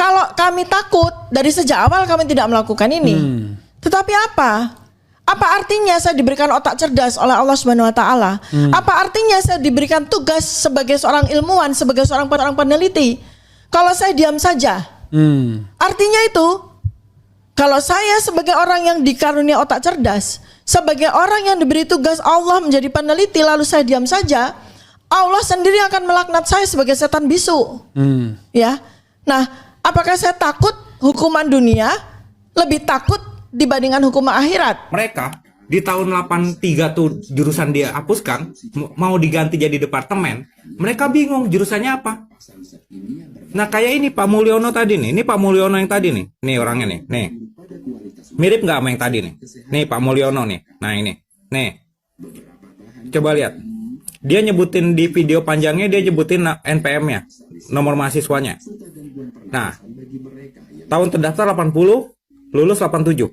Kalau kami takut, dari sejak awal kami tidak melakukan ini. Tetapi apa? Apa artinya saya diberikan otak cerdas oleh Allah Subhanahu wa taala? Apa artinya saya diberikan tugas sebagai seorang ilmuwan, sebagai seorang peneliti? Kalau saya diam saja. Artinya itu, kalau saya sebagai orang yang dikarunia otak cerdas, sebagai orang yang diberi tugas Allah menjadi peneliti, lalu saya diam saja, Allah sendiri akan melaknat saya sebagai setan bisu. Ya. Nah, apakah saya takut hukuman dunia lebih takut dibandingkan hukuman akhirat? Mereka di tahun 83 tuh jurusan dia hapuskan, mau diganti jadi departemen. Mereka bingung jurusannya apa. Nah kayak ini Pak Mulyono tadi nih. Ini Pak Mulyono yang tadi nih. Nih orangnya nih. Nih. Mirip nggak sama yang tadi nih? Nih Pak Mulyono nih. Nah ini. Nih. Coba lihat. Dia nyebutin di video panjangnya, dia nyebutin NPM-nya, nomor mahasiswanya. Nah, tahun terdaftar 80, lulus 87.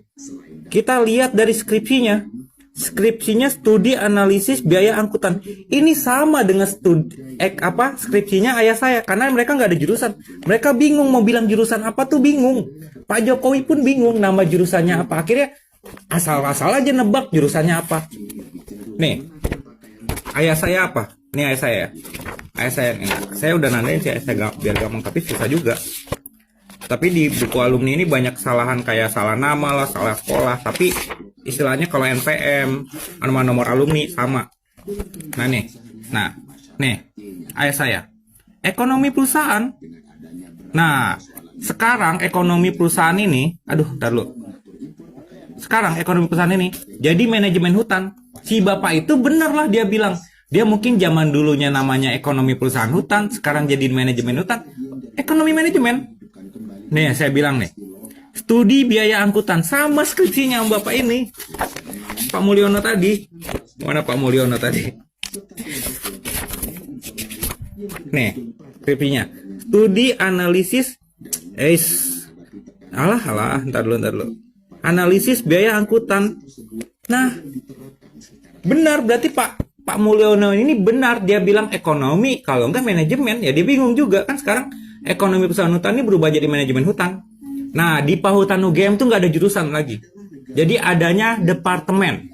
Kita lihat dari skripsinya. Skripsinya studi analisis biaya angkutan. Ini sama dengan skripsinya ayah saya, karena mereka nggak ada jurusan. Mereka bingung mau bilang jurusan apa tuh bingung. Pak Jokowi pun bingung nama jurusannya apa. Akhirnya asal-asal aja nebak jurusannya apa. Nih. Ayah saya apa? Ini ayah saya. Ayah saya ini. Saya udah nandain sih ayah saya biar gampang, tapi susah juga. Tapi di buku alumni ini banyak kesalahan kayak salah nama lah, salah sekolah. Tapi istilahnya kalau NPM, nomor alumni sama. Nah nih, ayah saya. Ekonomi perusahaan. Nah, sekarang ekonomi perusahaan ini, ntar dulu. Sekarang ekonomi perusahaan ini jadi manajemen hutan. Si bapak itu bener lah dia bilang. Dia mungkin zaman dulunya namanya ekonomi perusahaan hutan, sekarang jadi manajemen hutan. Ekonomi manajemen. Nih saya bilang nih, studi biaya angkutan sama skripsinya bapak ini. Pak Mulyono tadi. Mana Pak Mulyono tadi? Nih, skripsinya. Studi analisis ntar dulu. Analisis biaya angkutan. Nah, benar, berarti Pak Mulyono ini benar, dia bilang ekonomi, kalau enggak manajemen. Ya dia bingung juga kan, sekarang ekonomi perusahaan hutan ini berubah jadi manajemen hutan. Nah di Pahutan UGM tuh nggak ada jurusan lagi, jadi adanya departemen.